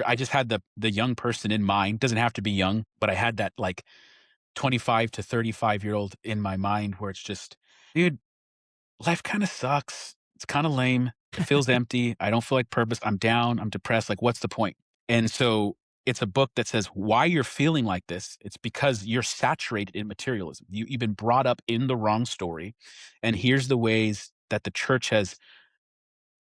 I just had the young person in mind. Doesn't have to be young, but I had that like 25 to 35-year-old in my mind where it's just, dude, life kind of sucks. It's kind of lame. It feels empty. I don't feel like purpose. I'm down. I'm depressed. Like, what's the point? And so it's a book that says why you're feeling like this. It's because you're saturated in materialism. You've been brought up in the wrong story. And here's the ways that the church has,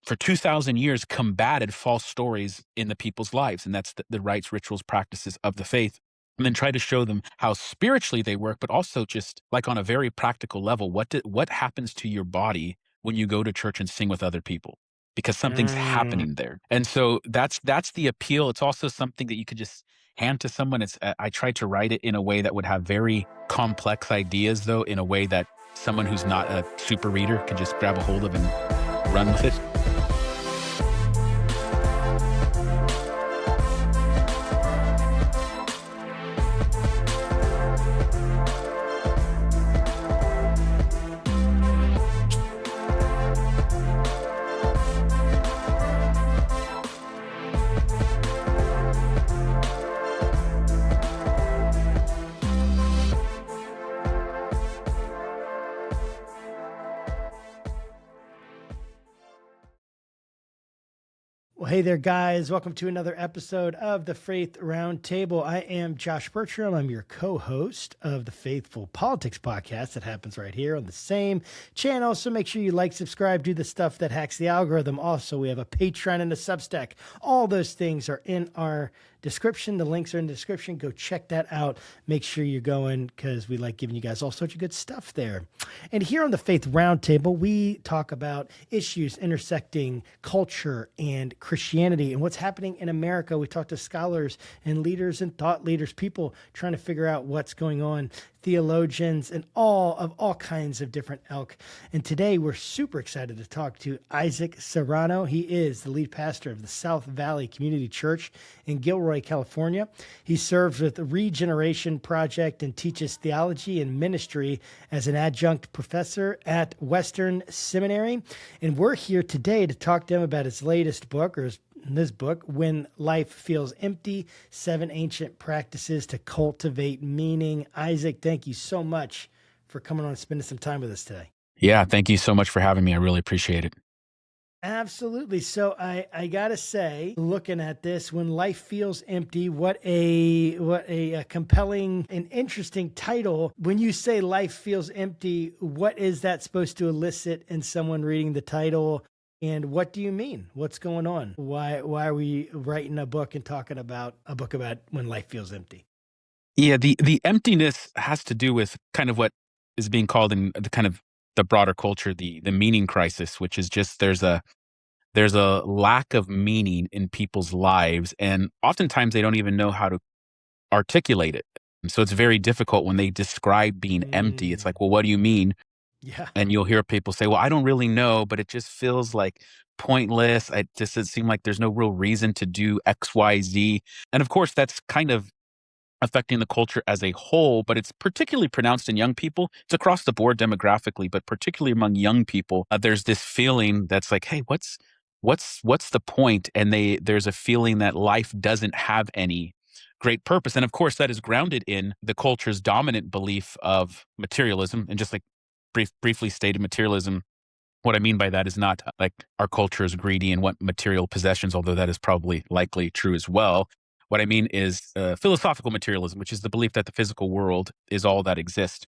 for 2,000 years, combated false stories in the people's lives. And that's the rites, rituals, practices of the faith. And then try to show them how spiritually they work, but also just like on a very practical level, what happens to your body when you go to church and sing with other people? Because something's Mm. happening there. And so that's the appeal. It's also something that you could just hand to someone. I tried to write it in a way that would have very complex ideas, though, in a way that someone who's not a super reader could just grab a hold of and run with it. Well, hey there, guys. Welcome to another episode of the Faith Roundtable. I am Josh Burtram. I'm your co-host of the Faithful Politics podcast that happens right here on the same channel. So make sure you like, subscribe, do the stuff that hacks the algorithm. Also, we have a Patreon and a Substack. All those things are in our description. The links are in the description. Go check that out. Make sure you're going because we like giving you guys all sorts of good stuff there. And here on the Faith Roundtable, we talk about issues intersecting culture and Christianity and what's happening in America. We talk to scholars and leaders and thought leaders, people trying to figure out what's going on, theologians and all kinds of different ilk. And today we're super excited to talk to Isaac Serrano. He is the lead pastor of the South Valley Community Church in Gilroy, California. He serves with the Regeneration Project and teaches theology and ministry as an adjunct professor at Western Seminary. And we're here today to talk to him about his latest book, or this book, When Life Feels Empty, 7 Ancient Practices to Cultivate Meaning. Isaac, thank you so much for coming on and spending some time with us today. Yeah, thank you so much for having me. I really appreciate it. Absolutely. So I gotta say, looking at this, When Life Feels Empty, what a compelling and interesting title. When you say life feels empty, what is that supposed to elicit in someone reading the title? And what do you mean? What's going on? Why are we writing a book and talking about a book about when life feels empty? Yeah, the emptiness has to do with kind of what is being called in the kind of the broader culture, the meaning crisis, which is just there's a lack of meaning in people's lives, and oftentimes they don't even know how to articulate it. And so it's very difficult when they describe being empty. It's Mm, like, well, what do you mean? yeah, And you'll hear people say, well, I don't really know, but it just feels like pointless. It seems like there's no real reason to do X, Y, Z. And of course, that's kind of affecting the culture as a whole, but it's particularly pronounced in young people. It's across the board demographically, but particularly among young people, there's this feeling that's like, hey, what's the point? And there's a feeling that life doesn't have any great purpose. And of course, that is grounded in the culture's dominant belief of materialism. And just like briefly stated, materialism. What I mean by that is not like our culture is greedy and want material possessions, although that is probably likely true as well. What I mean is philosophical materialism, which is the belief that the physical world is all that exists.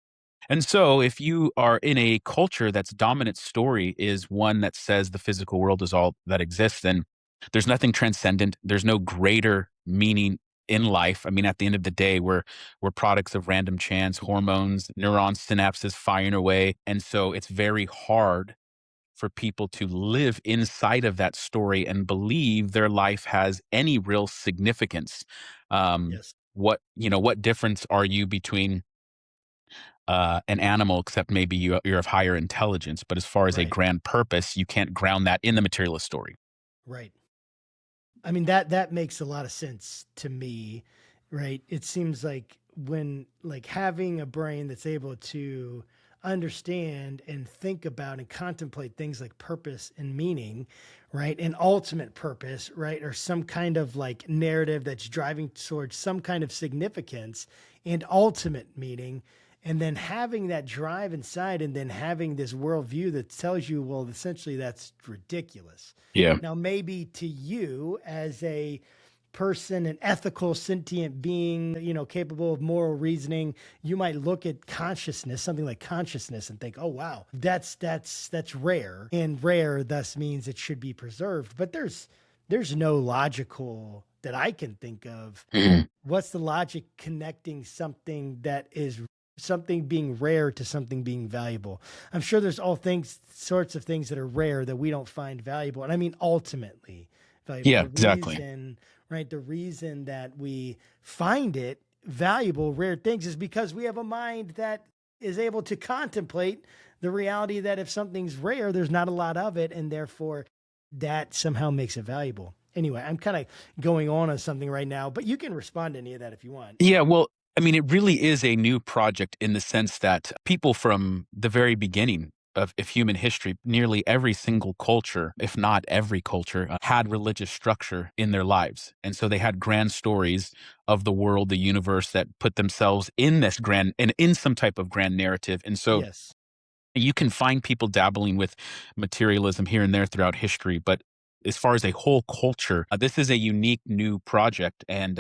And so, if you are in a culture that's dominant story is one that says the physical world is all that exists, then there's nothing transcendent. There's no greater meaning in life. I mean, at the end of the day, we're products of random chance, hormones, neuron synapses firing away, and so it's very hard for people to live inside of that story and believe their life has any real significance. yes, What difference are you between an animal, except maybe you're of higher intelligence? But as far as a right, grand purpose, you can't ground that in the materialist story. right. I mean, that makes a lot of sense to me, right? It seems like when like having a brain that's able to understand and think about and contemplate things like purpose and meaning, right? An ultimate purpose, right? Or some kind of like narrative that's driving towards some kind of significance and ultimate meaning. And then having that drive inside and then having this worldview that tells you, well, essentially that's ridiculous. Yeah. Now, maybe to you as a person, an ethical, sentient being, capable of moral reasoning, you might look at consciousness, something like consciousness, and think, "Oh, wow, that's rare, and rare thus means it should be preserved." But there's no logical that I can think of. Mhm. What's the logic connecting something that is something being rare to something being valuable? I'm sure there's all things, sorts of things that are rare that we don't find valuable, and I mean ultimately valuable. Yeah, The exactly. reason, right? The reason that we find it valuable, rare things, is because we have a mind that is able to contemplate the reality that if something's rare, there's not a lot of it, and therefore that somehow makes it valuable. Anyway, I'm kind of going on something right now, but you can respond to any of that if you want. Yeah, well, I mean, it really is a new project in the sense that people from the very beginning of human history, nearly every single culture, if not every culture, had religious structure in their lives. And so they had grand stories of the world, the universe that put themselves in this grand and in some type of grand narrative. And so Yes. you can find people dabbling with materialism here and there throughout history. But as far as a whole culture, this is a unique new project. And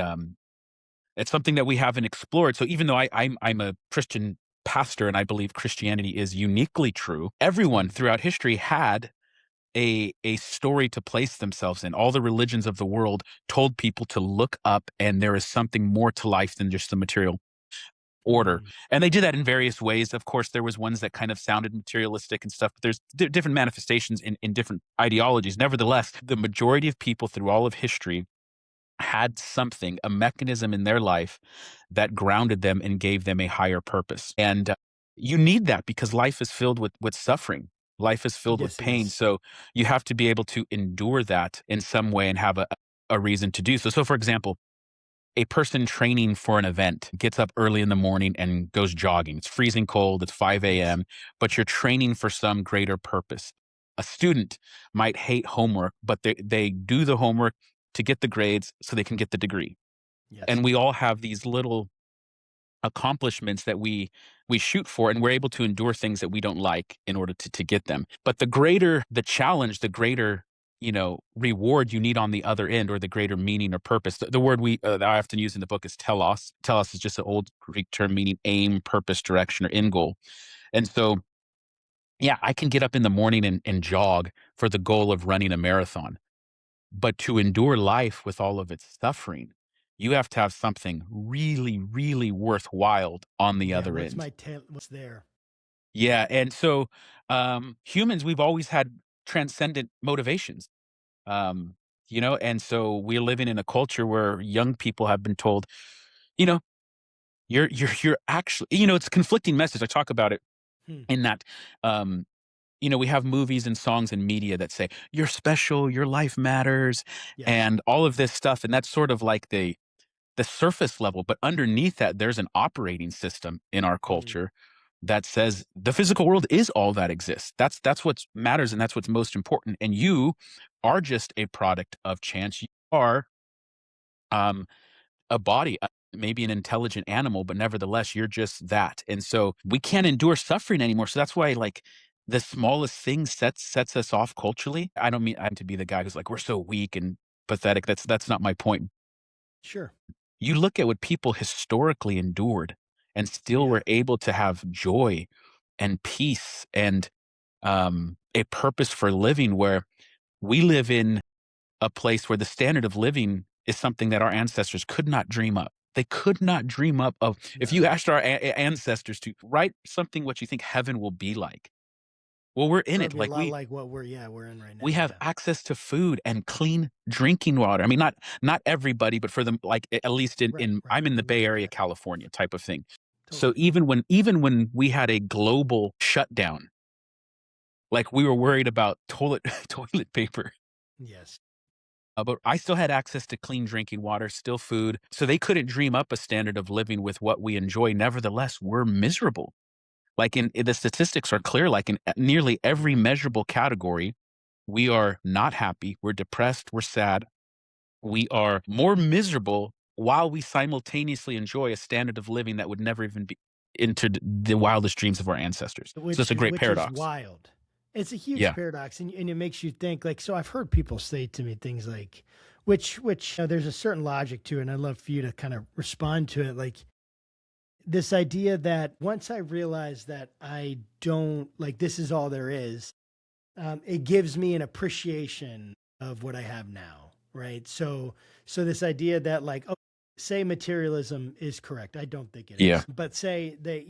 it's something that we haven't explored. So even though I'm a Christian pastor and I believe Christianity is uniquely true, everyone Mhm. throughout history had a story to place themselves in. All the religions of the world told people to look up and there is something more to life than just the material order. Mm. And they did that in various ways. Of course, there was ones that kind of sounded materialistic and stuff, but there's different manifestations in different ideologies. Nevertheless, the majority of people through all of history had something, a mechanism in their life that grounded them and gave them a higher purpose. And you need that because life is filled with suffering. Life is filled with Yes, it pain. is. So you have to be able to endure that in some way and have a reason to do so. So, for example, a person training for an event gets up early in the morning and goes jogging. It's freezing cold, it's 5 Yes. a.m., but you're training for some greater purpose. A student might hate homework, but they do the homework to get the grades so they can get the degree. Yes. And we all have these little accomplishments that we shoot for, and we're able to endure things that we don't like in order to get them. But the greater the challenge, the greater reward you need on the other end, or the greater meaning or purpose. The word we that I often use in the book is telos. Telos is just an old Greek term meaning aim, purpose, direction, or end goal. And so, yeah, I can get up in the morning and jog for the goal of running a marathon. But to endure life with all of its suffering, you have to have something really, really worthwhile on the Yeah. other What's end. my tail? What's there? Yeah, and so, humans, we've always had transcendent motivations, um, and so we're living in a culture where young people have been told, you know, you're actually, it's a conflicting message. I talk about it Hmm. in that, um, we have movies and songs and media that say, "You're special, your life matters," Yes. and all of this stuff, and that's sort of like the surface level, but underneath that, there's an operating system in our Hmm. culture that says the physical world is all that exists. That's what matters, and that's what's most important, and you are just a product of chance. You are, um, a body, maybe an intelligent animal, but nevertheless, you're just that. And so we can't endure suffering anymore. So that's why, like, the smallest thing sets us off culturally. I don't mean I'm to be the guy who's like, we're so weak and pathetic. That's not my point. Sure. You look at what people historically endured and still Yeah. were able to have joy and peace and a purpose for living, where we live in a place where the standard of living is something that our ancestors could not dream up. They could not dream up of. If you No. asked our ancestors to write something what you think heaven will be like, well, we're in it. Probably a Like, lot like what we're in right we now. have Yeah. access to food and clean drinking water. I mean, not everybody, but for them, like, at least Right. in Right. I'm in the We Bay live Area, that California type of thing. So totally. even when we had a global shutdown, like, we were worried about toilet toilet paper, Yes. but I still had access to clean drinking water, still food. So they couldn't dream up a standard of living with what we enjoy. Nevertheless, we're miserable. Like, in the statistics are clear, like, in nearly every Yeah. measurable category, we are not happy, we're depressed, we're sad, we are more miserable while we simultaneously enjoy a standard of living that would never even be entered the wildest dreams of our ancestors. So it's a great Which is paradox. wild. It's a huge Yeah. paradox, and it makes you think. Like, so I've heard people say to me things like, which there's a certain logic to it, and I'd love for you to kind of respond to it. Like this idea that once I realize that I don't like this is all there is, it gives me an appreciation of what I have now, right? So this idea that like, oh, say materialism is correct. I don't think it Yeah. is, but say they,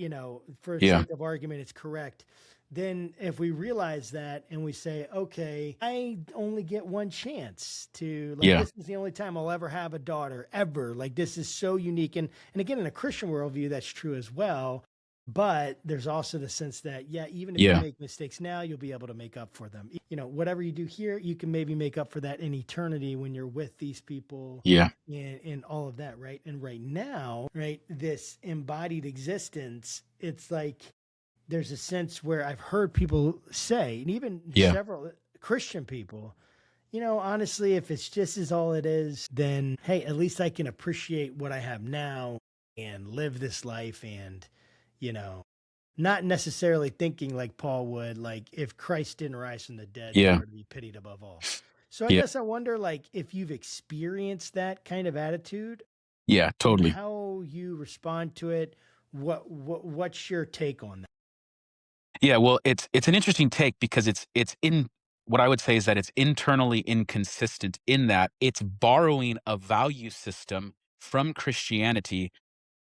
for Yeah. sake of argument, it's correct. Then if we realize that and we say, okay, I only get one chance to like, Yeah. this is the only time I'll ever have a daughter ever. Like this is so unique. And again, in a Christian worldview, that's true as well. But there's also the sense that, yeah, even if you Yeah. make mistakes now, you'll be able to make up for them. Whatever you do here, you can maybe make up for that in eternity when you're with these people Yeah. and all of that, right? And right now, right, this embodied existence, it's like there's a sense where I've heard people say, and even Yeah. several Christian people, honestly, if it's just is all it is, then hey, at least I can appreciate what I have now and live this life and, you know, not necessarily thinking like Paul would, like if Christ didn't rise from the dead, you Yeah. are to be pitied above all. So I Yeah. guess I wonder like if you've experienced that kind of attitude Yeah. and Totally. how you respond to it. What's your take on that? Yeah, well, it's an interesting take because it's in what I would say is that it's internally inconsistent in that it's borrowing a value system from Christianity,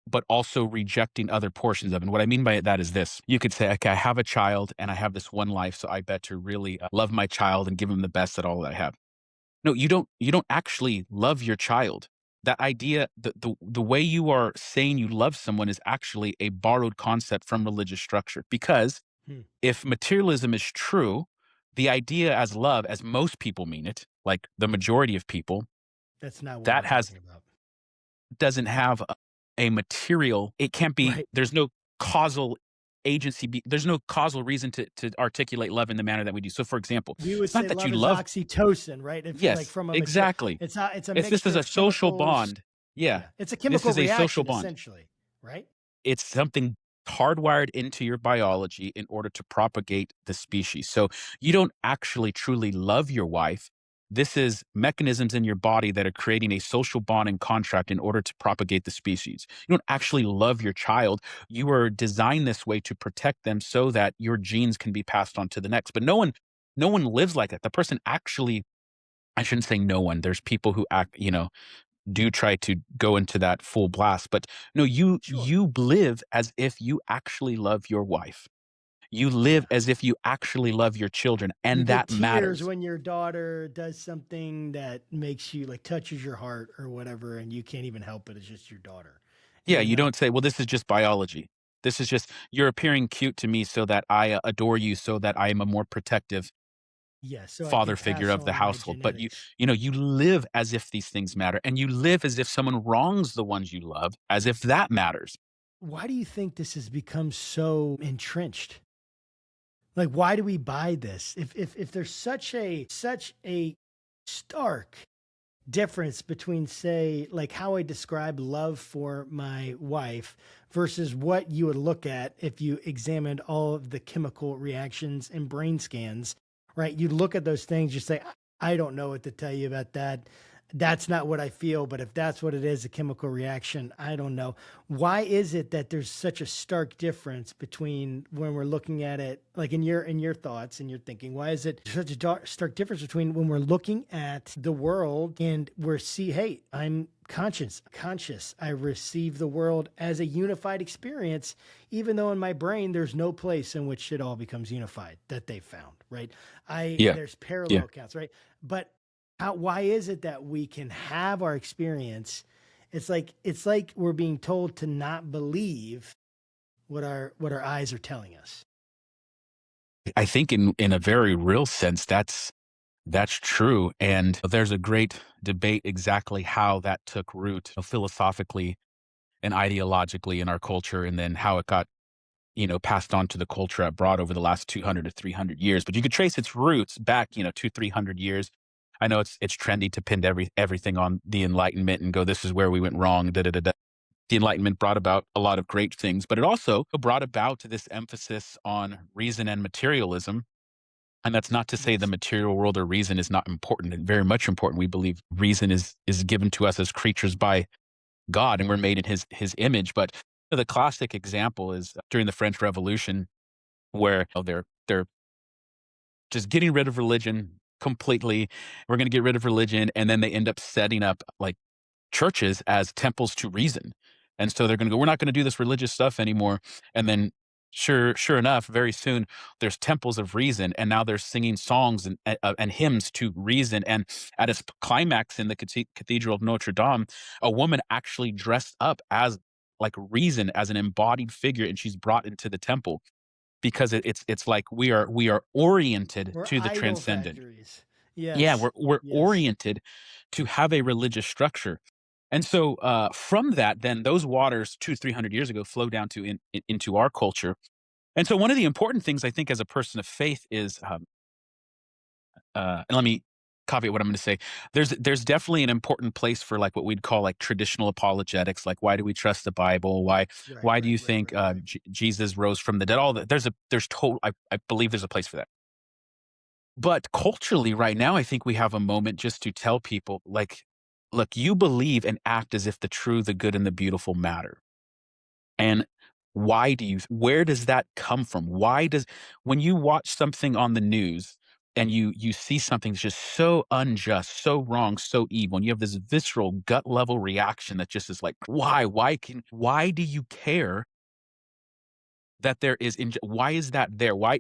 but also rejecting other portions of it. And what I mean by that is this. You could say, okay, I have a child and I have this one life, so I better really love my child and give him the best at all that I have. No, you don't actually love your child. That idea, the way you are saying you love someone is actually a borrowed concept from religious structure because Hmm, if materialism is true, the idea as love, as most people mean it, like the majority of people, that's not what we're that has talking about. doesn't have a material. It can't be. Right. There's no causal agency. There's no causal reason to articulate love in the manner that we do. So, for example, We would it's not say that you love is love. oxytocin, right? If like Yes, from a material, exactly. it's a If this is mixture a of social chemicals. bond, yeah, Yeah, it's a this chemical is a social reaction bond. essentially, right? It's something hardwired into your biology in order to propagate the species. So you don't actually truly love your wife. This is mechanisms in your body that are creating a social bond and contract in order to propagate the species. You don't actually love your child. You are designed this way to protect them so that your genes can be passed on to the next. But no one lives like that. The person actually, I shouldn't say no one. There's people who act, do try to go into that full blast, but no, you Sure. you live as if you actually love your wife. You live Yeah. as if you actually love your children, You and get that tears matters. when your daughter does something that makes you like touches your heart or whatever, and you can't even help it. It's just your daughter. Yeah, And you don't say, "Well, this is just biology. This is just you're appearing cute to me so that I adore you, so that I am a more protective yeah, so I father can figure pass of the on my household." But genetics. you live as if these things matter, and you live as if someone wrongs the ones you love, as if that matters. Why do you think this has become so entrenched? Like, why do we buy this? If there's such a stark difference between, say, like how I describe love for my wife versus what you would look at if you examined all of the chemical reactions and brain scans, right? You'd look at those things, you say, I don't know what to tell you about that. That's not what I feel, but if that's what it is, a chemical reaction, I don't know. Why is it that there's such a stark difference between when we're looking at it, like in your thoughts and your thinking? Why is it such a stark difference between when we're looking at the world and we're hey, I'm conscious. I receive the world as a unified experience, even though in my brain there's no place in which it all becomes unified that they found, right? Yeah, There's yeah. parallel counts, right? But why is it that we can have our experience? It's like we're being told to not believe what our eyes are telling us. I think in a very real sense, that's true, and there's a great debate exactly how that took root philosophically and ideologically in our culture, and then how it got passed on to the culture abroad over the last 200 to 300 years. But you could trace its roots back, 300 years. I know it's trendy to pin everything on the Enlightenment and go, this is where we went wrong. Da, da, da, da. The Enlightenment brought about a lot of great things, but it also brought about this emphasis on reason and materialism. And that's not to say the Yes. material world or reason is not important and very much important. We believe reason is given to us as creatures by God, and we're made in his image. But the classic example is during the French Revolution, where they're just getting rid of religion completely. We're going to get rid of religion, and then they end up setting up like churches as temples to reason. And so they're going to go, we're not going to do this religious stuff anymore. And then sure enough, very soon there's temples of reason, and now they're singing songs and hymns to reason. And at its climax in the Cathedral of Notre Dame, a woman actually dressed up as like reason, as an embodied figure, and she's brought into the temple because it's like we are oriented We're to the idol transcendent. factories. Yeah, Yes. we're Yes. oriented to have a religious structure. And so, from that, then those waters 200-300 years ago flow down to into our culture. And so one of the important things I think as a person of faith is, and let me caveat what I'm gonna say. There's definitely an important place for, like, what we'd call, like, traditional apologetics, like, why do we trust the Bible? Why Right, why do right, you right, think, right, right. Jesus rose from the dead? All that there's total I believe there's a place for that. But culturally, right now, I think we have a moment just to tell people, like, look, you believe and act as if the true, the good, and the beautiful matter. And where does that come from? When you watch something on the news and you see something that's just so unjust, so wrong, so evil, and you have this visceral gut level reaction that just is like, why? Why do you care that there is why is that there? Why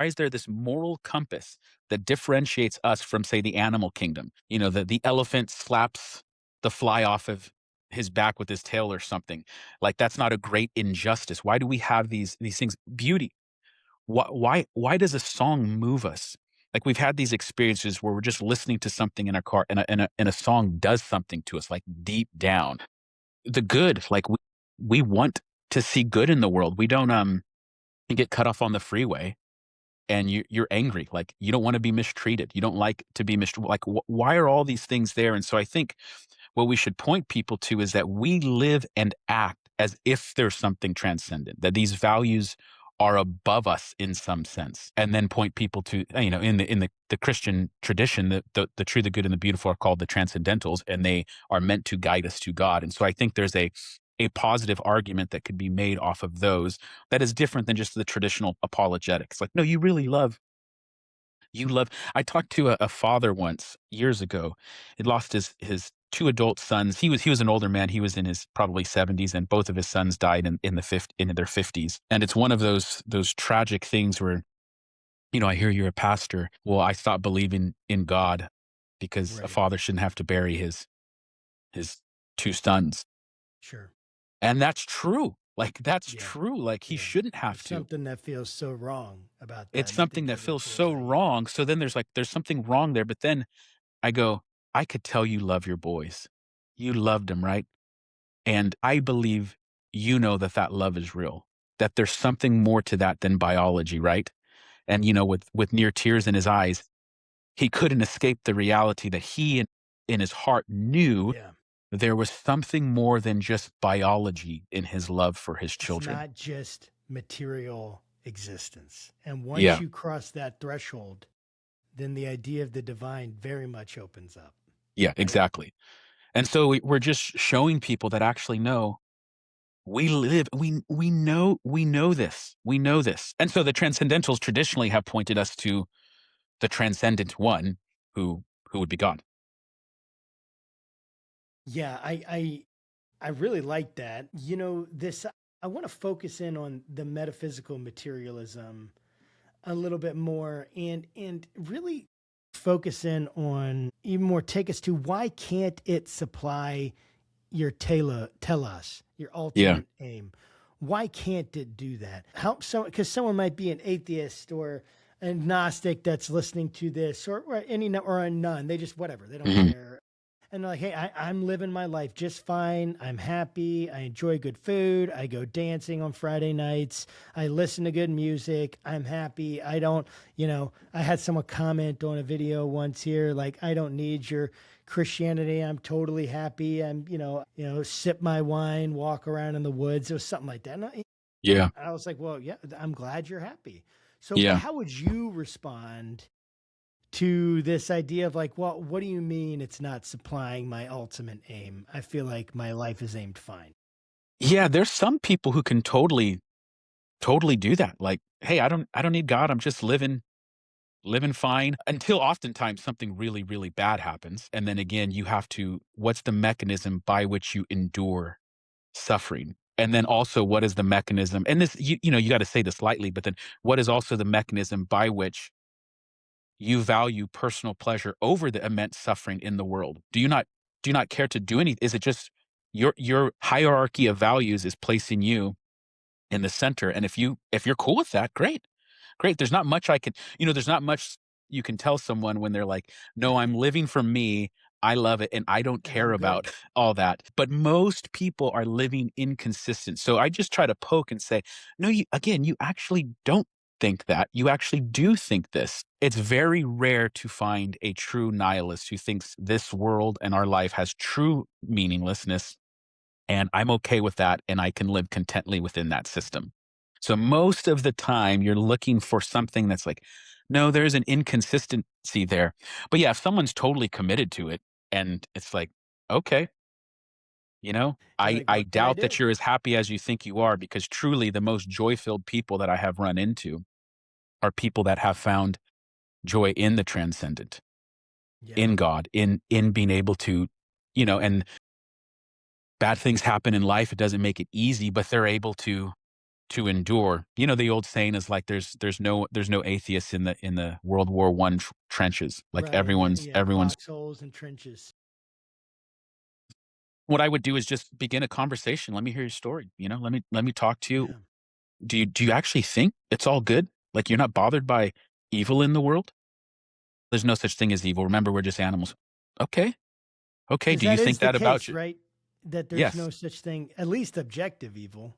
is there this moral compass that differentiates us from, say, the animal kingdom? The elephant slaps the fly off of his back with his tail or something. Like, that's not a great injustice. Why do we have these things? Beauty. Why does a song move us? Like, we've had these experiences where we're just listening to something in our car, and a song does something to us, like deep down. The good, like we want to see good in the world. We don't you get cut off on the freeway and you're angry, like, you don't wanna be mistreated, you don't like to be like, why are all these things there? And so I think what we should point people to is that we live and act as if there's something transcendent, that these values are above us in some sense, and then point people to, in the Christian tradition, the true, the good, and the beautiful are called the transcendentals, and they are meant to guide us to God. And so I think there's a positive argument that could be made off of those that is different than just the traditional apologetics. Like, no, you love. I talked to a father once years ago. He lost his two adult sons. He was an older man. He was in his probably 70s, and both of his sons died in their 50s. And it's one of those tragic things where, I hear you're a pastor. Well, I stopped believing in God because a Right. father shouldn't have to bury his two sons. Sure. And that's true. Like, that's Yeah. true. Like, he Yeah. shouldn't have There's to. something that feels so wrong about It's that, and it something that doesn't feels feel so right. wrong. So then there's something wrong there. But then I go, I could tell you love your boys. You loved them, right? And I believe you know that that love is real, that there's something more to that than biology, right? And, with near tears in his eyes, he couldn't escape the reality that he in his heart knew Yeah. there was something more than just biology in his love for his It's children. not just material existence. And once Yeah. you cross that threshold, then the idea of the divine very much opens up, Yeah, right? exactly. And so we're just showing people that actually know we know this. We know this. And so the transcendentals traditionally have pointed us to the transcendent one who would be God. Yeah, I really like that. This I want to focus in on the metaphysical materialism a little bit more and really focus in on even more take us to why can't it supply your telos, your Yeah. ultimate aim? Why can't it do that? How so? Because someone might be an atheist or agnostic that's listening to this, or any or a nun. They just whatever. They don't Mhm. care. and they're like, hey, I'm living my life just fine. I'm happy. I enjoy good food. I go dancing on Friday nights. I listen to good music. I'm happy. I don't, I had someone comment on a video once here, like, I don't need your Christianity. I'm totally happy. I'm, sip my wine, walk around in the woods. It was something like that. And Yeah. I was like, well, yeah, I'm glad you're happy. So Yeah. how would you respond to this idea of like, well, what do you mean it's not supplying my ultimate aim? I feel like my life is aimed fine. Yeah, there's some people who can totally do that. Like, "Hey, I don't need God. I'm just living fine," until oftentimes something really, really bad happens, and then again, you have to what's the mechanism by which you endure suffering? And then also, what is the mechanism and this you gotta say this lightly, but then what is also the mechanism by which you value personal pleasure over the immense suffering in the world? Do you not care to do any is it just your hierarchy of values is placing you in the center, and if you're cool with that, great. Great, there's not much I can there's not much you can tell someone when they're like, "No, I'm living for me, I love it, and I don't And care I'm good. about all that." But most people are living inconsistent, so I just try to poke and say, "No, you actually don't think that, you actually do think this." It's very rare to find a true nihilist who thinks this world and our life has true meaninglessness and I'm okay with that, and I can live contently within that system. So most of the time, you're looking for something that's like, no, there's an inconsistency there. But yeah, if someone's totally committed to it, and it's like, okay, You're I like, I what can I doubt do? that you're as happy as you think you are, because truly, the most joy-filled people that I have run into are people that have found joy in the transcendent, Yeah. in God, in being able to, and bad things happen in life. It doesn't make it easy, but they're able to endure. The old saying is like there's no atheists in the World War One trenches. Like Right. Yeah. Yeah. everyone's. Foxholes and trenches. What I would do is just begin a conversation. Let me hear your story. Let me talk to you. Yeah. Do you actually think it's all good? Like you're not bothered by evil in the world? There's no such thing as evil. Remember, we're just animals. Okay. Okay. Because Do you that think is the that about case, you? right? That there's no Yes. such thing, at least objective evil,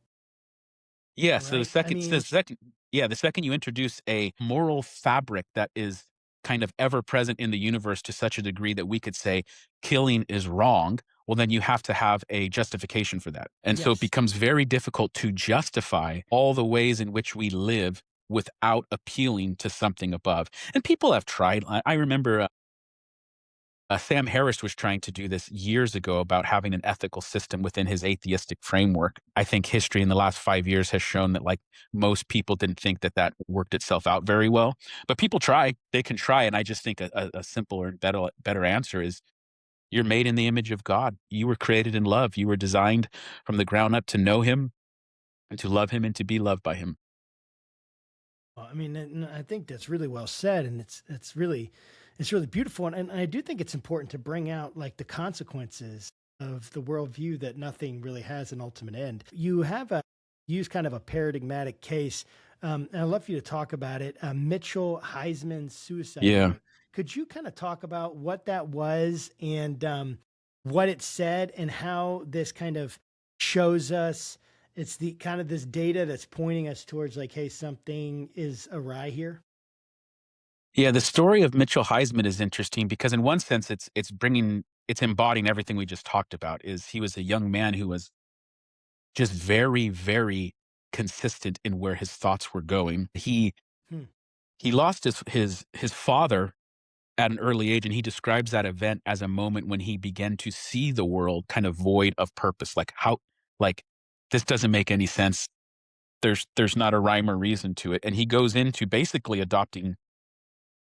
Yeah, so the right? I second so the mean, second yeah, the second you introduce a moral fabric that is kind of ever present in the universe to such a degree that we could say killing is wrong, well, then you have to have a justification for that. And so it yes. becomes very difficult to justify all the ways in which we live without appealing to something above. And people have tried. I remember Sam Harris was trying to do this years ago about having an ethical system within his atheistic framework. I think history in the last 5 years has shown that, like, most people didn't think that that worked itself out very well. But people try; they can try, and I just think a simpler and better answer is you're made in the image of God. You were created in love. You were designed from the ground up to know Him and to love Him and to be loved by Him. Well, I mean, and I think that's really well said, and it's really beautiful, and I do think it's important to bring out like the consequences of the worldview that nothing really has an ultimate end. You have a use kind of a paradigmatic case, and I'd love for you to talk about it. Mitchell Heisman's suicide Yeah. note. Could you kind of talk about what that was and what it said, and how this kind of shows us? It's the kind of this data that's pointing us towards like, hey, something is awry here. Yeah, the story of Mitchell Heisman is interesting because in one sense it's embodying everything we just talked about. Is he was a young man who was just very, very consistent in where his thoughts were going. Hmm. He lost his father at an early age, and he describes that event as a moment when he began to see the world kind of void of purpose. Like this doesn't make any sense. There's not a rhyme or reason to it. And he goes into basically adopting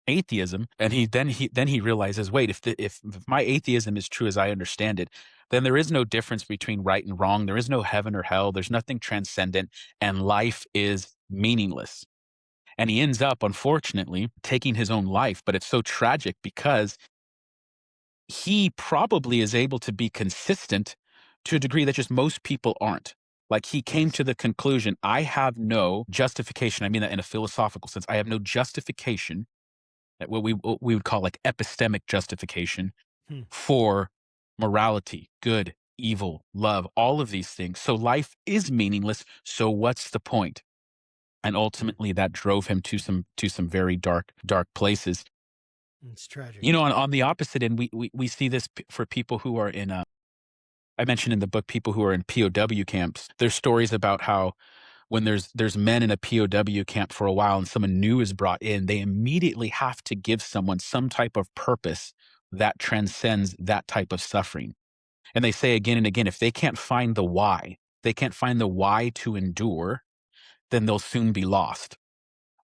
atheism, and he realizes, wait, if my atheism is true as I understand it, then there is no difference between right and wrong. There is no heaven or hell. There's nothing transcendent, and life is meaningless. And he ends up, unfortunately, taking his own life. But it's so tragic because he probably is able to be consistent to a degree that just most people aren't. Like he came Yes. to the conclusion, I have no justification. I mean that in a philosophical sense. I have no justification, what we would call like epistemic justification Hmm. for morality, good, evil, love, all of these things. So life is meaningless. So what's the point? And Mm, ultimately that drove him to some very dark places. it's tragic. You know, on the opposite end, we see this for people who are in I mentioned in the book people who are in POW camps. There's stories about how when there's men in a POW camp for a while and someone new is brought in, they immediately have to give someone some type of purpose that transcends that type of suffering. And they say again and again, if they can't find the why, they can't find the why to endure, then they'll soon be lost.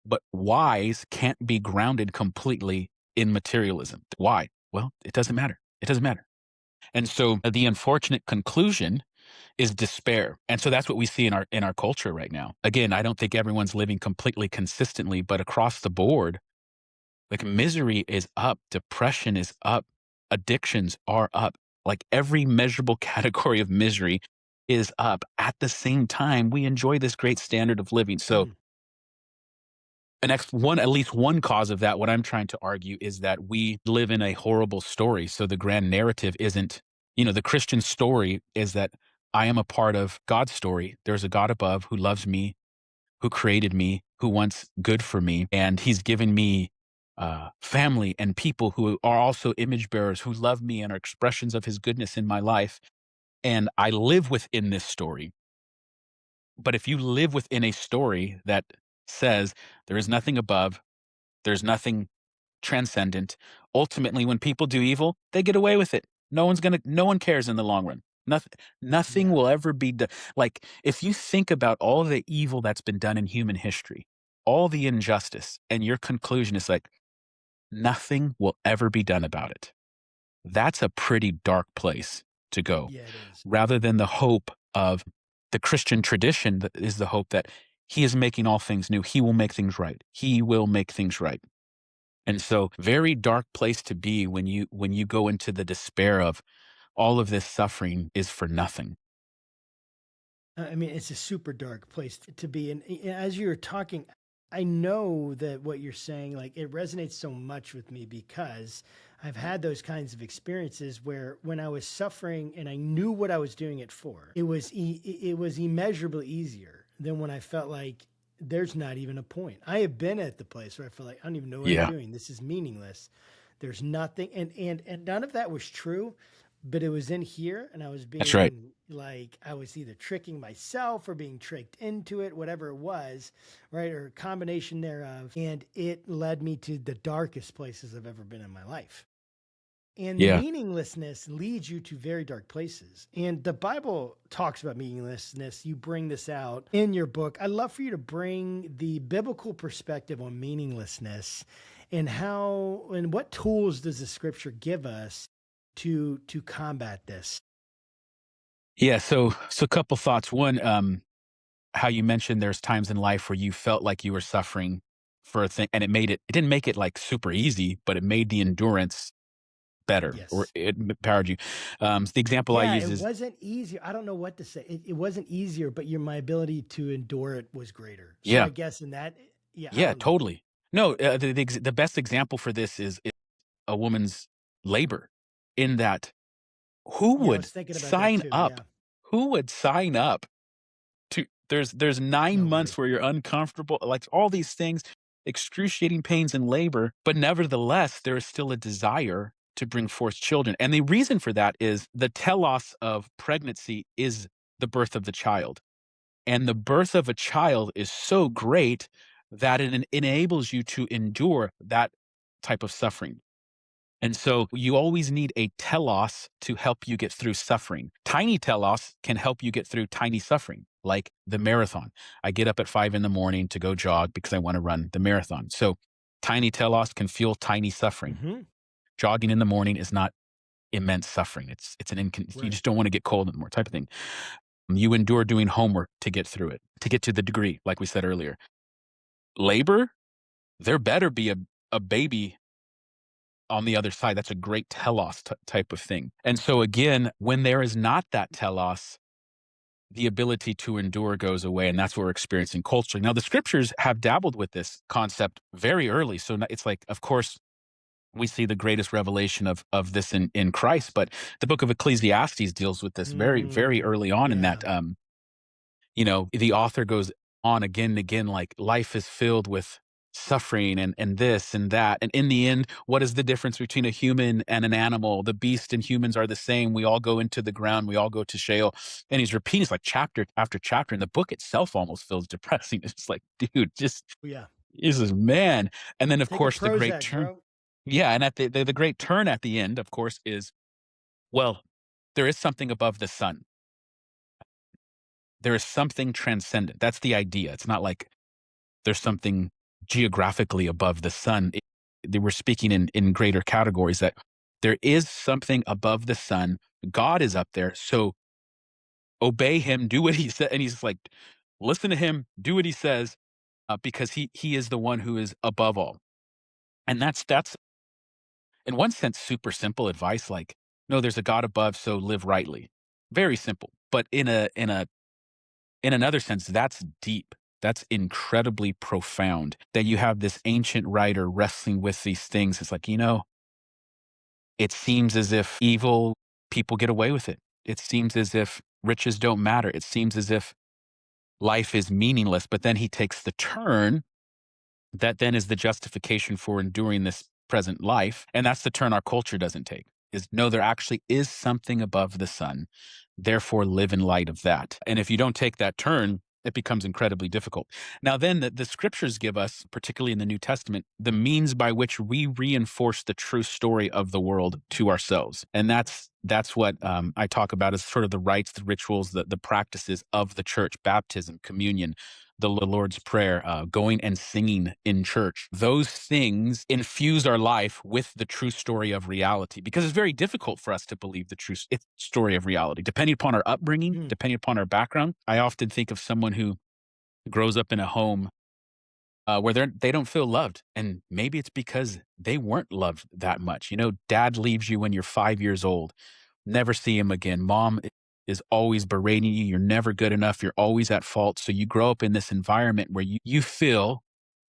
But whys can't be grounded completely in materialism. Why? Well, it doesn't matter. It doesn't matter. And so the unfortunate conclusion is despair. And so that's what we see in our culture right now. Again, I don't think everyone's living completely consistently, but across the board, like misery is up, depression is up, addictions are up. Like every measurable category of misery is up. At the same time, we enjoy this great standard of living. So Mm, at least one cause of that, what I'm trying to argue is that we live in a horrible story. So the grand narrative isn't, the Christian story is that I am a part of God's story. There's a God above who loves me, who created me, who wants good for me. And he's given me family and people who are also image bearers who love me and are expressions of his goodness in my life. And I live within this story. But if you live within a story that says there is nothing above, there's nothing transcendent. Ultimately, when people do evil, they get away with it. No one cares in the long run. Nothing yeah. will ever be done. Like, if you think about all the evil that's been done in human history, all the injustice, and your conclusion is like, nothing will ever be done about it. That's a pretty dark place to go. Yeah, it is. Rather than the hope of the Christian tradition, that is the hope that he is making all things new. He will make things right. He will make things right. And so very dark place to be when you go into the despair of all of this suffering is for nothing. I mean, it's a super dark place to be. And as you're talking, I know that what you're saying, like, it resonates so much with me because I've had those kinds of experiences where when I was suffering and I knew what I was doing it for, it was immeasurably easier than when I felt like there's not even a point. I have been at the place where I feel like I don't even know what I'm Yeah, doing. This is meaningless. There's nothing, and none of that was true, but it was in here, and I was that's right. being like, I was either tricking myself or being tricked into it, whatever it was, right? Or a combination thereof. And it led me to the darkest places I've ever been in my life. And Yeah. meaninglessness leads you to very dark places. And the Bible talks about meaninglessness. You bring this out in your book. I'd love for you to bring the biblical perspective on meaninglessness and how and what tools does the scripture give us to combat this? Yeah, so a couple thoughts. One, how you mentioned there's times in life where you felt like you were suffering for a thing and it didn't make it like super easy, but it made the endurance better or Yes. it empowered you. The example I Yeah, use it is wasn't easier. I don't know what to say. It wasn't easier, but my ability to endure it was greater. So yeah, I guess in that, yeah, I yeah, don't know. totally. No, the best example for this is a woman's labor in that who Yeah, I would was thinking about that sign too. up? Yeah, Who would sign up to there's 9 nobody. months where you're uncomfortable, like all these things, excruciating pains and labor, but nevertheless, there is still a desire to bring forth children. And the reason for that is the telos of pregnancy is the birth of the child. And the birth of a child is so great that it enables you to endure that type of suffering. And so you always need a telos to help you get through suffering. Tiny telos can help you get through tiny suffering, like the marathon. I get up at 5 in the morning to go jog because I want to run the marathon. So tiny telos can fuel tiny suffering. Hmm. Jogging in the morning is not immense suffering. You Right. just don't want to get cold in the morning type of thing. You endure doing homework to get through it, to get to the degree, like we said earlier. Labor, there better be a baby on the other side. That's a great telos type of thing. And so again, when there is not that telos, the ability to endure goes away. And that's what we're experiencing culturally. Now, the scriptures have dabbled with this concept very early. So it's like, of course, we see the greatest revelation of this in Christ. But the book of Ecclesiastes deals with this very, very Mm, early on in yeah. that, the author goes on again and again, like life is filled with suffering and this and that. And in the end, what is the difference between a human and an animal? The beast and humans are the same. We all go into the ground. We all go to Sheol. And he's repeating, it's like chapter after chapter. And the book itself almost feels depressing. It's like, dude, just, Yeah. this is man. And then, of Take a course, the great Prozac, turn. bro. Yeah. And at the great turn at the end, of course, is, well, there is something above the sun. There is something transcendent. That's the idea. It's not like there's something geographically above the sun. They were speaking in greater categories that there is something above the sun. God is up there. So obey him, do what he said. And he's like, listen to him, do what he says, because he is the one who is above all. And that's in one sense super simple advice. Like, no, there's a God above, so live rightly. Very simple. But in another sense, that's deep. That's incredibly profound that you have this ancient writer wrestling with these things. It's like, it seems as if evil people get away with it. It seems as if riches don't matter. It seems as if life is meaningless. But then he takes the turn that then is the justification for enduring this present life. And that's the turn our culture doesn't take, is no, there actually is something above the sun. Therefore, live in light of that. And if you don't take that turn, it becomes incredibly difficult. Now, then the scriptures give us, particularly in the New Testament, the means by which we reinforce the true story of the world to ourselves. And that's what I talk about as sort of the rites, the rituals, the practices of the church: baptism, communion, the Lord's Prayer, going and singing in church. Those things infuse our life with the true story of reality, because it's very difficult for us to believe the true story of reality, depending upon our upbringing, Mm. depending upon our background. I often think of someone who grows up in a home where they don't feel loved, and maybe it's because they weren't loved that much. Dad leaves you when you're 5 years old, never see him again. Mom is always berating you. You're never good enough. You're always at fault. So you grow up in this environment where you feel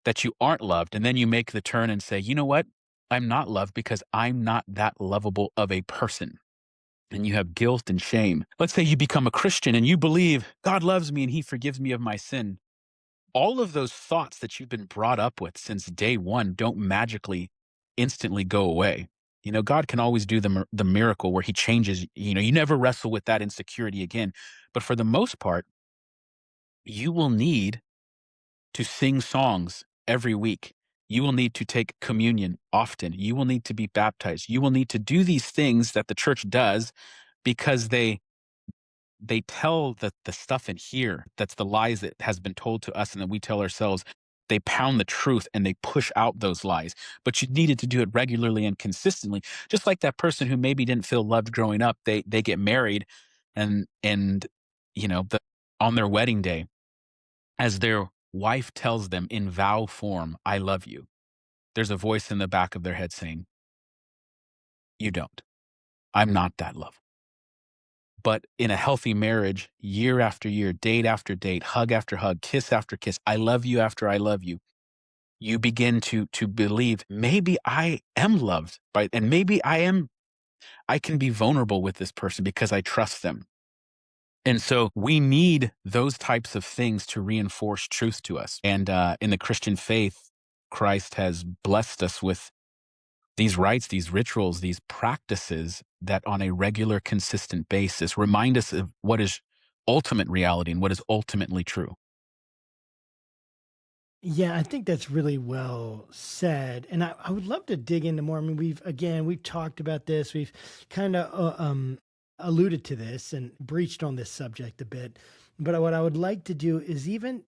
that you aren't loved. And then you make the turn and say, you know what? I'm not loved because I'm not that lovable of a person. And you have guilt and shame. Let's say you become a Christian and you believe God loves me and he forgives me of my sin. All of those thoughts that you've been brought up with since day one don't magically instantly go away. God can always do the miracle where he changes. You never wrestle with that insecurity again. But for the most part, you will need to sing songs every week. You will need to take communion often. You will need to be baptized. You will need to do these things that the church does because they tell the stuff in here that's the lies that has been told to us and that we tell ourselves. They pound the truth and they push out those lies. But you needed to do it regularly and consistently. Just like that person who maybe didn't feel loved growing up, they get married and on their wedding day, as their wife tells them in vow form, I love you, there's a voice in the back of their head saying, you don't. I'm not that love. But in a healthy marriage, year after year, date after date, hug after hug, kiss after kiss, I love you after I love you, you begin to believe maybe I am loved and maybe I can be vulnerable with this person because I trust them. And so we need those types of things to reinforce truth to us. And in the Christian faith, Christ has blessed us with these rites, these rituals, these practices that on a regular, consistent basis remind us of what is ultimate reality and what is ultimately true. Yeah, I think that's really well said. And I would love to dig into more. I mean, we've talked about this. We've kind of alluded to this and breached on this subject a bit. But what I would like to do is even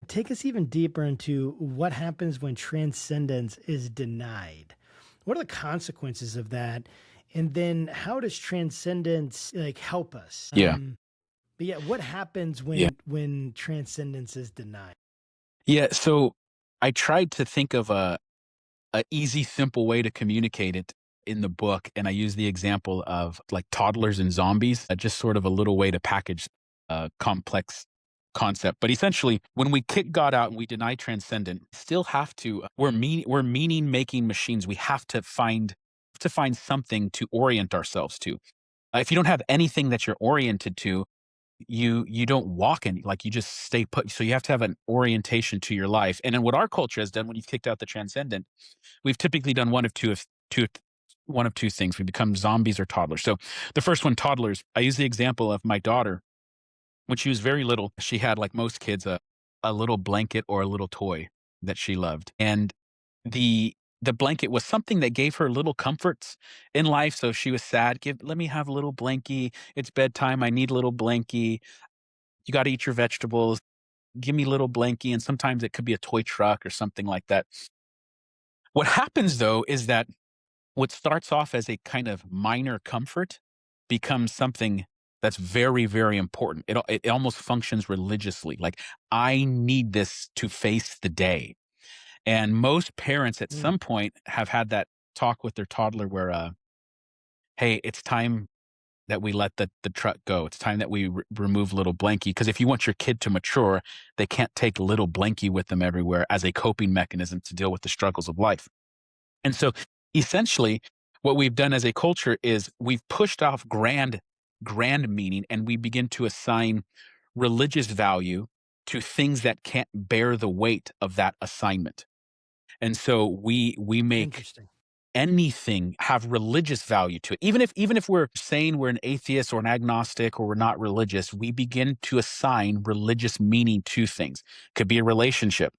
take us even deeper into what happens when transcendence is denied. What are the consequences of that? And then how does transcendence like help us? Yeah. But yeah, what happens Yeah. when transcendence is denied? Yeah. So I tried to think of a easy, simple way to communicate it in the book. And I use the example of like toddlers and zombies, just sort of a little way to package complex concept. But essentially, when we kick God out and we deny transcendent, still have to, we're meaning making machines. We have to find something to orient ourselves to. If you don't have anything that you're oriented to, you don't walk in, like, you just stay put. So you have to have an orientation to your life. And then what our culture has done when you've kicked out the transcendent, we've typically done one of two things. We become zombies or toddlers. So the first one, toddlers, I use the example of my daughter. When she was very little, she had, like most kids, a little blanket or a little toy that she loved. And the blanket was something that gave her little comforts in life. So she was sad. Let me have a little blankie. It's bedtime. I need a little blankie. You got to eat your vegetables. Give me a little blankie. And sometimes it could be a toy truck or something like that. What happens though is that what starts off as a kind of minor comfort becomes something that's very, very important. It almost functions religiously. Like, I need this to face the day. And most parents at Mm, some point have had that talk with their toddler where, hey, it's time that we let the truck go. It's time that we remove little blankie. Because if you want your kid to mature, they can't take little blankie with them everywhere as a coping mechanism to deal with the struggles of life. And so essentially, what we've done as a culture is we've pushed off grand meaning, and we begin to assign religious value to things that can't bear the weight of that assignment. And so we make interesting. anything have religious value to it. Even if we're saying we're an atheist or an agnostic or we're not religious, we begin to assign religious meaning to things. Could be a relationship.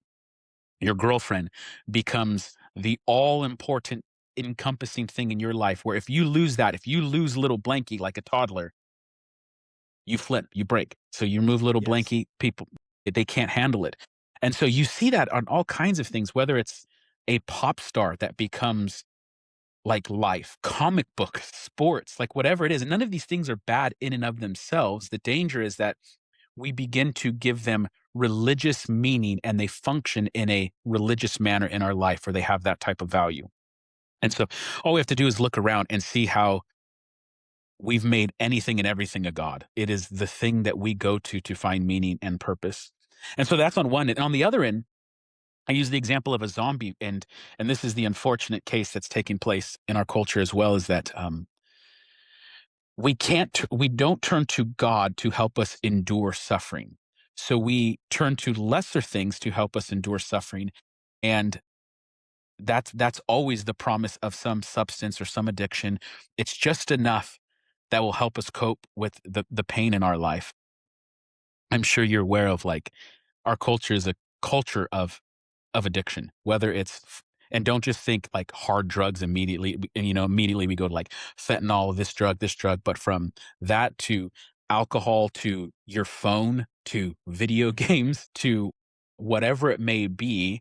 Your girlfriend becomes the all important encompassing thing in your life, where if you lose that, if you lose little blankie like a toddler, you flip, you break. So you remove little Yes. blankie, people, they can't handle it. And so you see that on all kinds of things, whether it's a pop star that becomes like life, comic book, sports, like whatever it is. And none of these things are bad in and of themselves. The danger is that we begin to give them religious meaning and they function in a religious manner in our life where they have that type of value. And so all we have to do is look around and see how we've made anything and everything a god. It is the thing that we go to find meaning and purpose. And so that's on one end. And on the other end, I use the example of a zombie, and this is the unfortunate case that's taking place in our culture as well, is that we don't turn to God to help us endure suffering. So we turn to lesser things to help us endure suffering, and that's always the promise of some substance or some addiction. It's just enough that will help us cope with the pain in our life. I'm sure you're aware of, like, our culture is a culture of addiction, whether and don't just think like hard drugs immediately. And, immediately we go to like fentanyl, this drug, but from that to alcohol to your phone to video Mhm. games to whatever it may be,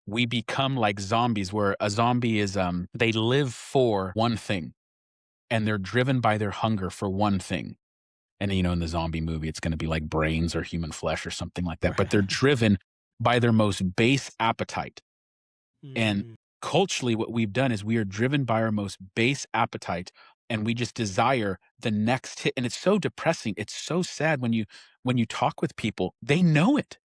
we become like zombies, where a zombie is, they live for one thing and they're driven by their hunger for one thing. And, in the zombie movie, it's going to be like brains or human flesh or something like that, but Right. they're driven by their most base appetite. And Mm, culturally, what we've done is we are driven by our most base appetite, and we just desire the next hit. And it's so depressing. It's so sad when you talk with people, they know it.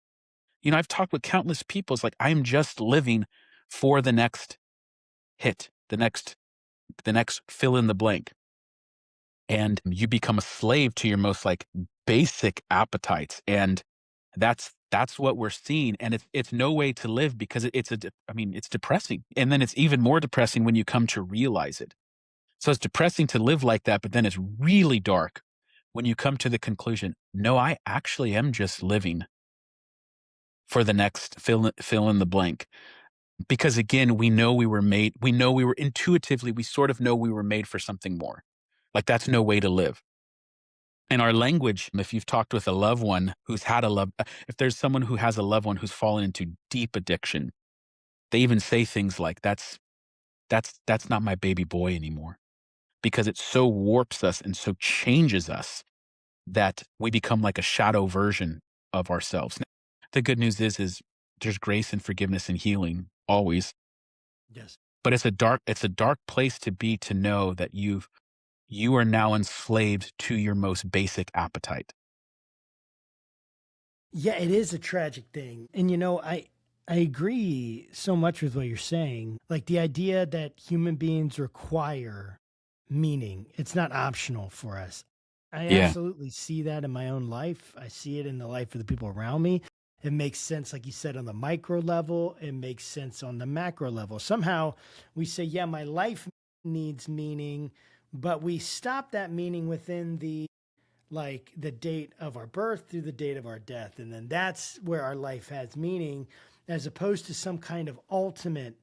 I've talked with countless people. It's like, I'm just living for the next hit, the next fill in the blank. And you become a slave to your most like basic appetites. And that's what we're seeing, and it's no way to live, because it's depressing, and then it's even more depressing when you come to realize it. So it's depressing to live like that, but then it's really dark when you come to the conclusion, no, I actually am just living for the next fill in the blank. Because again, we know we were intuitively, we sort of know we were made for something more. Like, that's no way to live. In our language, if you've talked with a loved one who's had a love, if there's someone who has a loved one who's fallen into deep addiction, they even say things like, that's not my baby boy anymore, because it so warps us and so changes us that we become like a shadow version of ourselves. Now, the good news is there's grace and forgiveness and healing always, yes. but it's a dark place to be, to know that you are now enslaved to your most basic appetite. Yeah, it is a tragic thing. And I agree so much with what you're saying. Like the idea that human beings require meaning. It's not optional for us. I Yeah. absolutely see that in my own life. I see it in the life of the people around me. It makes sense, like you said, on the micro level. It makes sense on the macro level. Somehow we say, yeah, my life needs meaning, but we stop that meaning within the date of our birth through the date of our death. And then that's where our life has meaning, as opposed to some kind of ultimate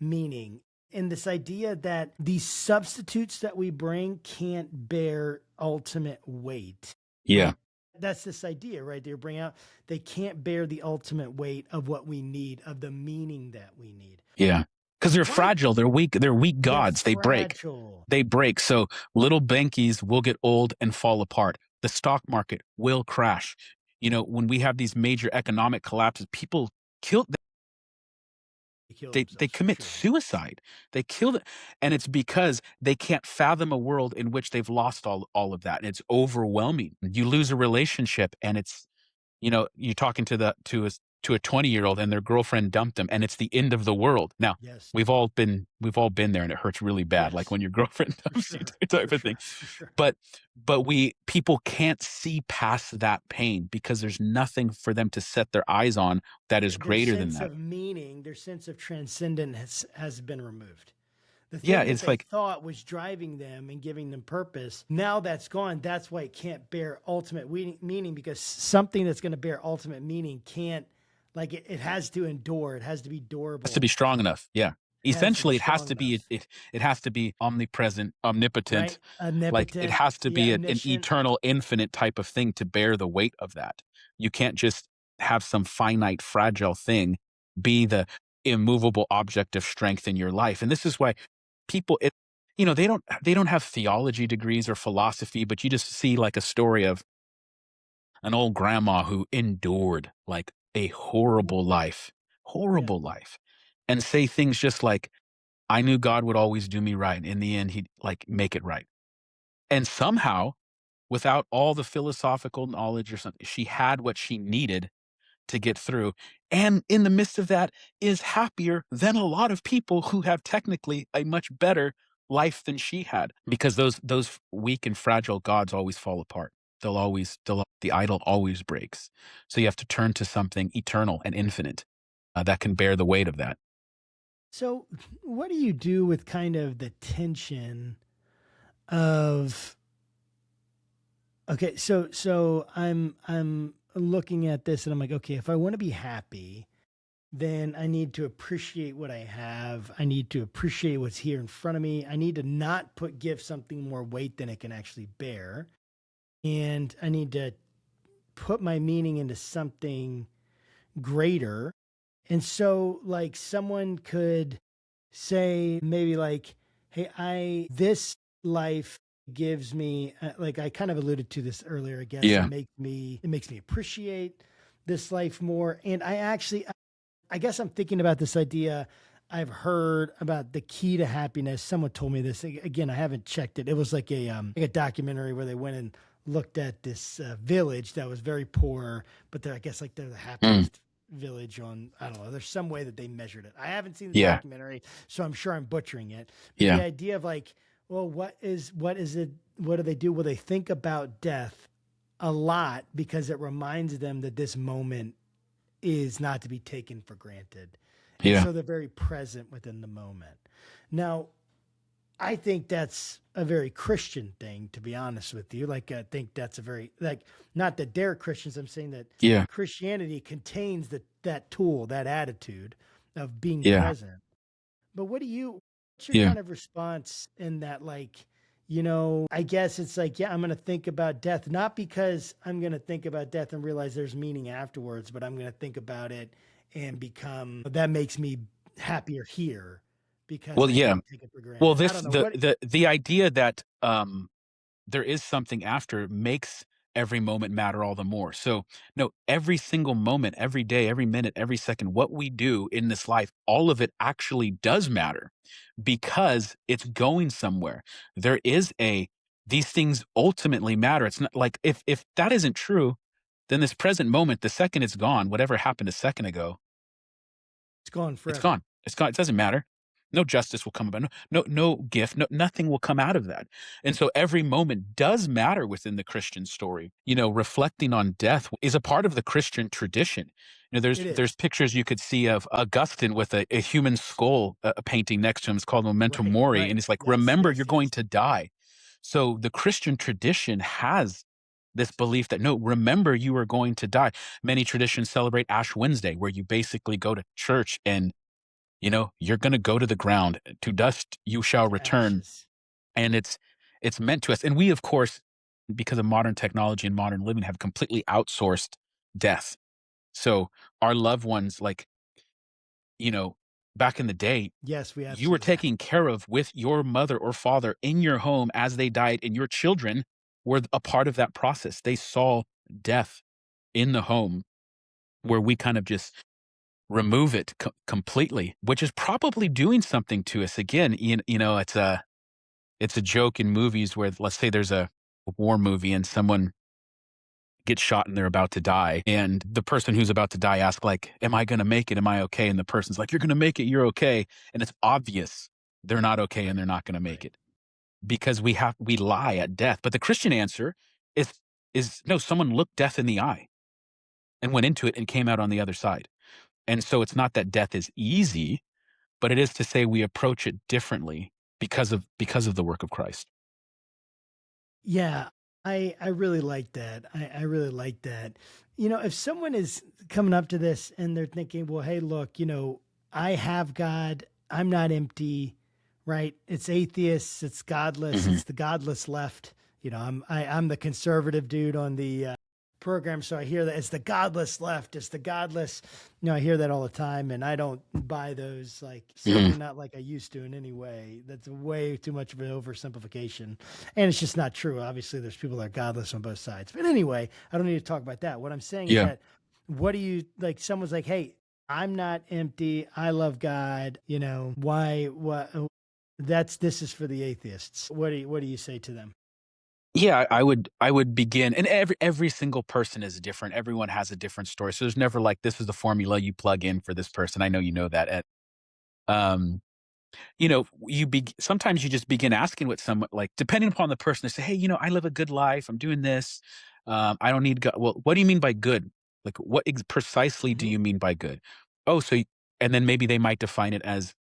meaning. And this idea that these substitutes that we bring can't bear ultimate weight, Yeah. right? That's this idea, right? They bring out, they can't bear the ultimate weight of what we need, of the meaning that we need. Yeah. Because they're Why? fragile. They're weak They're gods. They break. fragile. They break. So little bankies will get old and fall apart. The stock market will crash. When we have these major economic collapses, people kill They kill they themselves for commit sure. suicide. They kill it. And it's because they can't fathom a world in which they've lost all of that. And it's overwhelming. You lose a relationship and you're talking to a 20-year-old and their girlfriend dumped them and it's the end of the world. Now, Yes. we've all been there and it hurts really bad, like Yes. when your girlfriend For dumps you sure. type For of thing. sure. For sure. But people can't see past that pain because there's nothing for them to set their eyes on that is Their greater than sense that. of meaning, their sense of transcendence has been removed. The Yeah, thing that it's they like thought was driving them and giving them purpose, now that's gone. That's why it can't bear ultimate meaning, because something that's going to bear ultimate meaning can't, like it has to endure. It has to be has to be durable. strong enough. Yeah. It has to be Essentially, it has strong to be enough, it has to be omnipresent, right? omnipotent. Like, it Omnipotent, has to yeah, be an omniscient. eternal, infinite type of thing to bear the weight of that. You can't just have some finite, fragile thing be the immovable object of strength in your life. And this is why people they don't have theology degrees or philosophy, but you just see like a story of an old grandma who endured like a Yeah. horrible life, and say things just like, I knew God would always do me right. In the end, he'd like make it right. And somehow, without all the philosophical knowledge or something, she had what she needed to get through. And in the midst of that, is happier than a lot of people who have technically a much better life than she had. Because those weak and fragile gods always fall apart. The idol always breaks. So you have to turn to something eternal and infinite that can bear the weight of that. So, what do you do with kind of the tension of, okay, so I'm looking at this and I'm like, okay, if I want to be happy, then I need to appreciate what I have. I need to appreciate what's here in front of me. I need to not give something more weight than it can actually bear. And I need to put my meaning into something greater. And so, like, someone could say, maybe like, hey, this life gives me, like I kind of alluded to this earlier, I guess Yeah. it makes me appreciate this life more. And I guess I'm thinking about this idea I've heard about, the key to happiness. Someone told me this. Again, I haven't checked it. It was like a documentary where they went and looked at this village that was very poor, but I guess like they're the Mm. happiest village on, I don't know. There's some way that they measured it. I haven't seen the Yeah. documentary, so I'm sure I'm butchering it. But the Yeah. idea of like, well, what is it? What do they do? Well, they think about death a lot because it reminds them that this moment is not to be taken for granted. And Yeah. so they're very present within the moment. Now, I think that's a very Christian thing, to be honest with you. Like, I think that's a very, like, not that they're Christians. I'm saying that Yeah. Christianity contains that tool, that attitude of being Yeah. present. But what's your Yeah. kind of response in that? Like, I guess it's like, yeah, I'm going to think about death, not because I'm going to think about death and realize there's meaning afterwards, but I'm going to think about it and that makes me happier here because Well, I yeah. didn't take it for Well, granted. I this don't know what. the idea that there is something after makes every moment matter all the more. So, no, every single moment, every day, every minute, every second, what we do in this life, all of it actually does matter because it's going somewhere. There is these things ultimately matter. It's not like if that isn't true, then this present moment, the second it's gone, whatever happened a second ago, It's gone it's forever. gone. It's gone. It doesn't matter. No justice will come about. No gift. Nothing will come out of that. And so every moment does matter within the Christian story. Reflecting on death is a part of the Christian tradition. It There's is. pictures you could see of Augustine with a human skull, a painting next to him. It's called Memento Right, Mori, and right. it's like, Yes, remember, yes, you're going yes. to die. So the Christian tradition has this belief that, no, remember, you are going to die. Many traditions celebrate Ash Wednesday, where you basically go to church and you're going to go to the ground. To dust you shall To return. ashes. And it's meant to us. And we, of course, because of modern technology and modern living, have completely outsourced death. So our loved ones, like, you know, back in the day, Yes, we you were absolutely have. taken care of with your mother or father in your home as they died, and your children were a part of that process. They saw death in the home, where we kind of just remove it completely, which is probably doing something to us. Again, it's a joke in movies where, let's say there's a war movie and someone gets shot and they're about to die, and the person who's about to die asks, like, am I going to make it? Am I okay? And the person's like, you're going to make it. You're okay. And it's obvious they're not okay and Right, they're not going to make right. it, because we lie at death. But the Christian answer is no, someone looked death in the eye and went into it and came out on the other side. And so it's not that death is easy, but it is to say we approach it differently because of the work of Christ. Yeah, I really like that. I really like that. If someone is coming up to this and they're thinking, well, hey, look, I have God, I'm not empty, right? It's atheists, it's godless, Mhm. it's the godless left. I'm the conservative dude on the program, so I hear that it's the godless left, it's the godless. I hear that all the time, and I don't buy those. Like, certainly Mhm. not like I used to in any way. That's way too much of an oversimplification, and it's just not true. Obviously, there's people that are godless on both sides. But anyway, I don't need to talk about that. What I'm saying is Yeah. that, what do you like? Someone's like, "Hey, I'm not empty. I love God." Why? What? This is for the atheists. What do you say to them? Yeah, I would begin, and every single person is different. Everyone has a different story. So there's never like, this is the formula you plug in for this person. I know you know that. Um, sometimes you just begin asking what someone, like, depending upon the person, they say, hey, I live a good life. I'm doing this. I don't need God. Well, what do you mean by good? Like, what precisely do Hmm. you mean by good? Oh, and then maybe they might define it as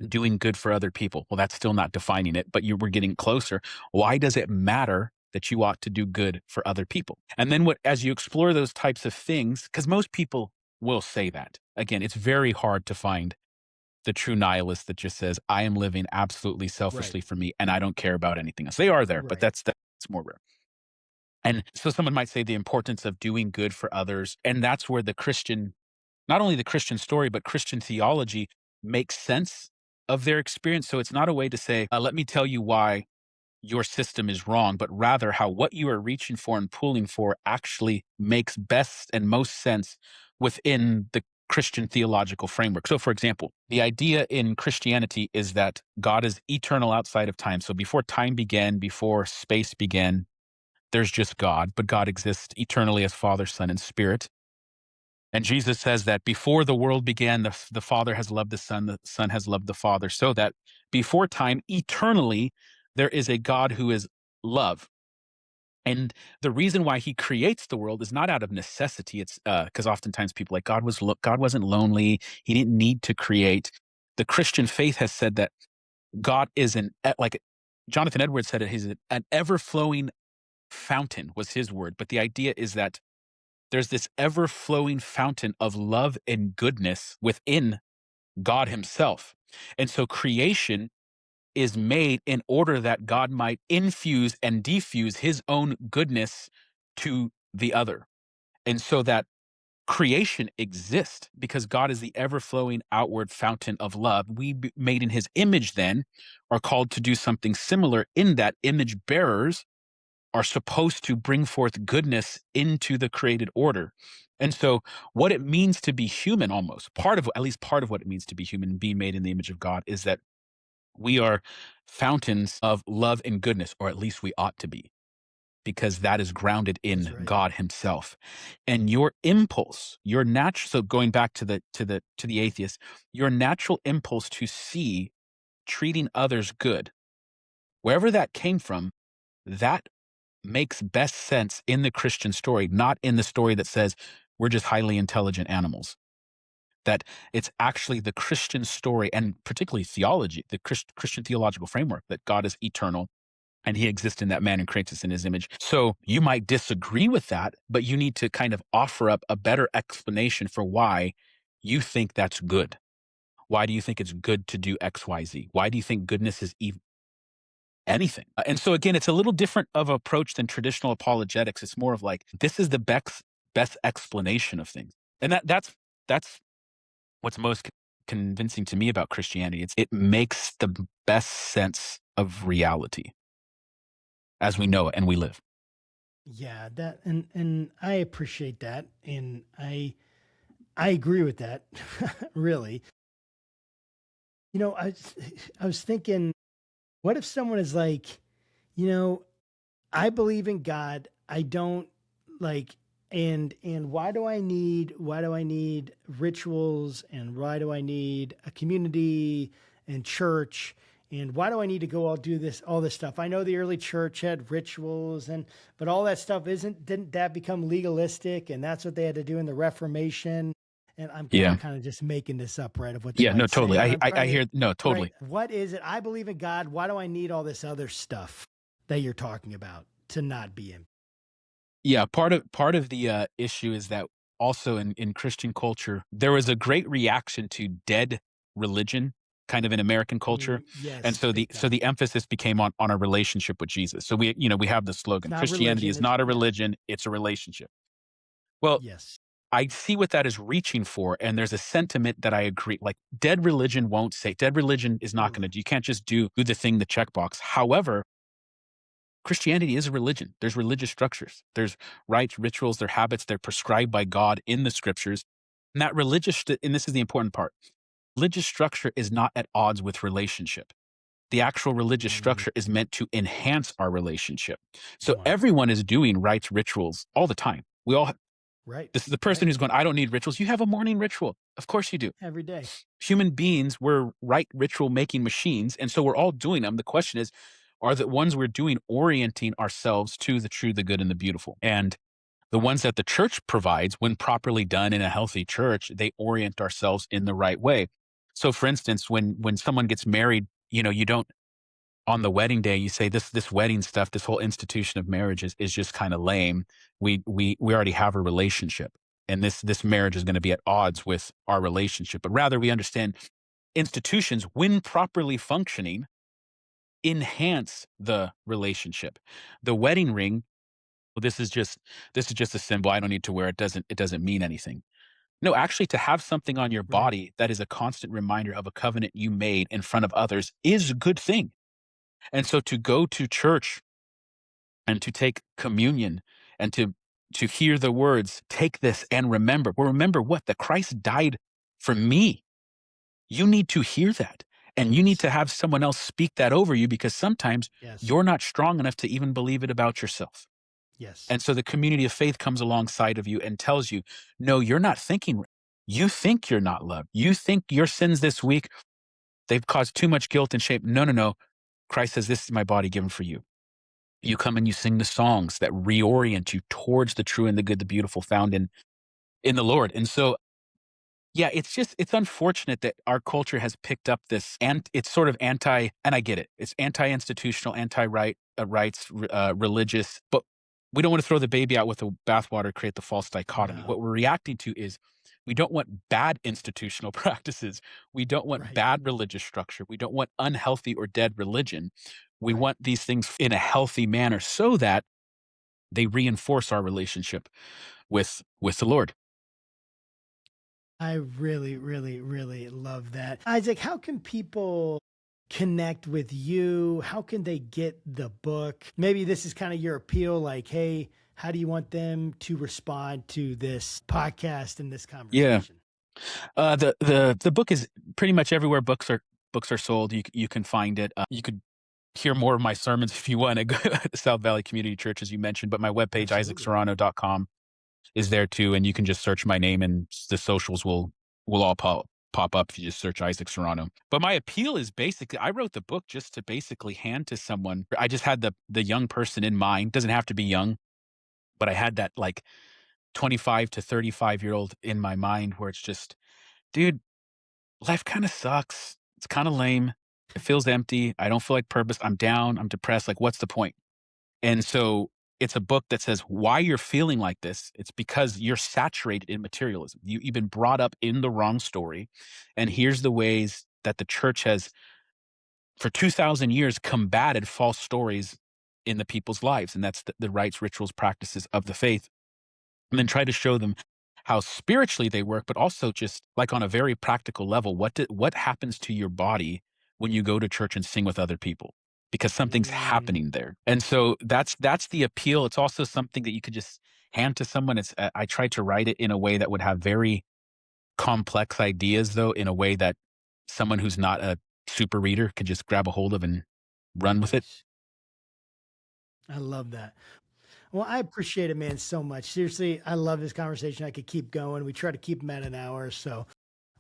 doing good for other people. Well, that's still not defining it, but you were getting closer. Why does it matter that you ought to do good for other people? And then as you explore those types of things, because most people will say that. Again, it's very hard to find the true nihilist that just says, I am living absolutely Right, selfishly for me and I don't care about anything else. They are there, but right. that's more rare. And so someone might say the importance of doing good for others. And that's where not only the Christian story, but Christian theology makes sense of their experience. So it's not a way to say, let me tell you why your system is wrong, but rather how what you are reaching for and pulling for actually makes best and most sense within the Christian theological framework. So, for example, the idea in Christianity is that God is eternal outside of time. So, before time began, before space began, there's just God, but God exists eternally as Father, Son, and Spirit. And Jesus says that before the world began, the Father has loved the Son has loved the Father, so that before time, eternally, there is a God who is love. And the reason why he creates the world is not out of necessity. It's because oftentimes people like, God wasn't lonely. He didn't need to create. The Christian faith has said that God is like Jonathan Edwards said it, he's an ever flowing fountain was his word. But the idea is that there's this ever flowing fountain of love and goodness within God himself. And so creation is made in order that God might infuse and diffuse his own goodness to the other. And so that creation exists because God is the ever flowing outward fountain of love. Made in his image then are called to do something similar, in that image bearers are supposed to bring forth goodness into the created order. And so, what it means to be human, at least part of what it means to be human, being made in the image of God, is that we are fountains of love and goodness, or at least we ought to be. because that is grounded That's in right. God himself. And your impulse, your natural, so going back to the atheist, your natural impulse to see treating others good, wherever that came from, that makes best sense in the Christian story, not in the story that says we're just highly intelligent animals. That it's actually the Christian story, and particularly theology, the Christian theological framework, that God is eternal and he exists in that man and creates us in his image. So you might disagree with that, but you need to kind of offer up a better explanation for why you think that's good. Why do you think it's good to do X, Y, Z? Why do you think goodness is even anything? And so again, it's a little different of approach than traditional apologetics. It's more of like, this is the best explanation of things. And that's what's most convincing to me about Christianity. It makes the best sense of reality as we know it and we live. Yeah, that and I appreciate that, and I agree with that. Really, I was thinking, what if someone is like, you know, I believe in God. I don't like and why do I need rituals, and why do I need a community and church, and why do I need to go all this stuff? I know the early church had rituals, and but all that stuff didn't that become legalistic, and that's what they had to do in the Reformation. And I'm Yeah. kind of just making this up, right, of what they Yeah. No, might say, totally. but I, I'm I, trying I to, hear, no, right, totally. what is it? I believe in God. Why do I need all this other stuff that you're talking about to not be in? Yeah. Part of the issue is that also in Christian culture, there was a great reaction to dead religion kind of in American culture. And Yes, so big the time. emphasis became on a relationship with Jesus. So we have the It's slogan, not Christianity religion. is It's not a yeah. religion, it's a relationship. Well, Yes. I see what that is reaching for, and there's a sentiment that I agree. Like dead religion is not going Totally. to. You can't just do the thing, the checkbox. However, Christianity is a religion. There's religious structures. There's rites, rituals, their habits. They're prescribed by God in the scriptures. And that and this is the important part. Religious structure is not at odds with relationship. The actual religious Mm, structure is meant to enhance our relationship. So come on. everyone is doing rites, rituals all the time. We all Right. This is the person Right. who's going, I don't need rituals. You have a morning ritual. Of course you do. Every day. Human beings, we're right ritual making machines. And so we're all doing them. The question is, are the ones we're doing orienting ourselves to the true, the good, and the beautiful? And the ones that the church provides, when properly done in a healthy church, they orient ourselves in the right way. So for instance, when someone gets married, you don't on the wedding day, you say this wedding stuff, this whole institution of marriage is just kind of lame. We already have a relationship, and this marriage is going to be at odds with our relationship. But rather, we understand institutions, when properly functioning, enhance the relationship. The wedding ring, well, this is just a symbol. I don't need to wear it. It doesn't mean anything. No, actually, to have something on your Right. body that is a constant reminder of a covenant you made in front of others is a good thing. And so to go to church and to take communion and to hear the words, take this and remember. Well, remember what? That Christ died for me. You need to hear that. And you need Yes. to have someone else speak that over you, because sometimes Yes. you're not strong enough to even believe it about yourself. Yes. And so the community of faith comes alongside of you and tells you, no, you're not thinking right. You think you're not loved. You think your sins this week, they've caused too much guilt and shame. No, no, no. Christ says, this is my body given for you. You come and you sing the songs that reorient you towards the true and the good, the beautiful found in the Lord. And so, yeah, it's unfortunate that our culture has picked up this, and it's sort of and I get it. It's anti-institutional, religious, but we don't want to throw the baby out with the bathwater, create the false dichotomy. No. What we're reacting to is we don't want bad institutional practices. We don't want Right. bad religious structure. We don't want unhealthy or dead religion. We Right. want these things in a healthy manner so that they reinforce our relationship with the Lord. I really, really, really love that. Isaac, how can people connect with you? How can they get the book? Maybe this is kind of your appeal, like, hey, how do you want them to respond to this podcast and this Yeah. conversation? The book is pretty much everywhere books are sold. You can find it. You could hear more of my sermons if you want to go to South Valley Community Church, as you mentioned, but my webpage, Absolutely. isaacserrano.com, is there too. And you can just search my name and the socials will all pop up if you just search Isaac Serrano. But my appeal is basically I wrote the book just to basically hand to someone. I just had the young person in mind. Doesn't have to be young, but I had that like 25 to 35-year-old in my mind where it's just, dude, life kind of sucks. It's kind of lame. It feels empty. I don't feel like purpose. I'm down. I'm depressed. Like, what's the point? And so it's a book that says why you're feeling like this. It's because you're saturated in materialism. You've been brought up in the wrong story. And here's the ways that the church has, for 2,000 years, combated false stories in the people's lives. And that's the rites, rituals, practices of the faith. And then try to show them how spiritually they work, but also just like on a very practical level, what happens to your body when you go to church and sing with other people? Because something's Mm, happening there. And so that's the appeal. It's also something that you could just hand to someone. It's I tried to write it in a way that would have very complex ideas, though, in a way that someone who's not a super reader could just grab a hold of and run with it. nice. I love that. Well, I appreciate it, man, so much. Seriously, I love this conversation. I could keep going. We try to keep them at an hour, so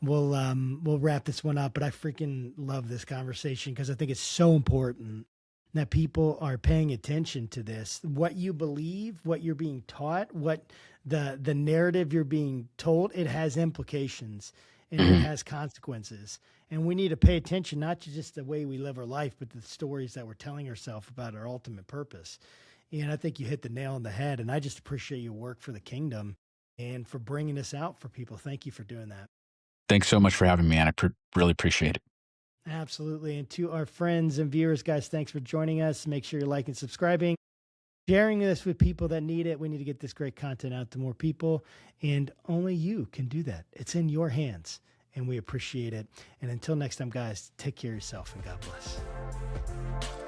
we'll wrap this one up. But I freaking love this conversation because I think it's so important that people are paying attention to this. What you believe, what you're being taught, what the narrative you're being told, it has implications and it Mhm. has consequences. And we need to pay attention not to just the way we live our life, but the stories that we're telling ourselves about our ultimate purpose. And I think you hit the nail on the head. And I just appreciate your work for the kingdom and for bringing this out for people. Thank you for doing that. Thanks so much for having me, and really appreciate it. Absolutely. And to our friends and viewers, guys, thanks for joining us. Make sure you're liking, subscribing, sharing this with people that need it. We need to get this great content out to more people. And only you can do that. It's in your hands. And we appreciate it. And until next time, guys, take care of yourself and God bless.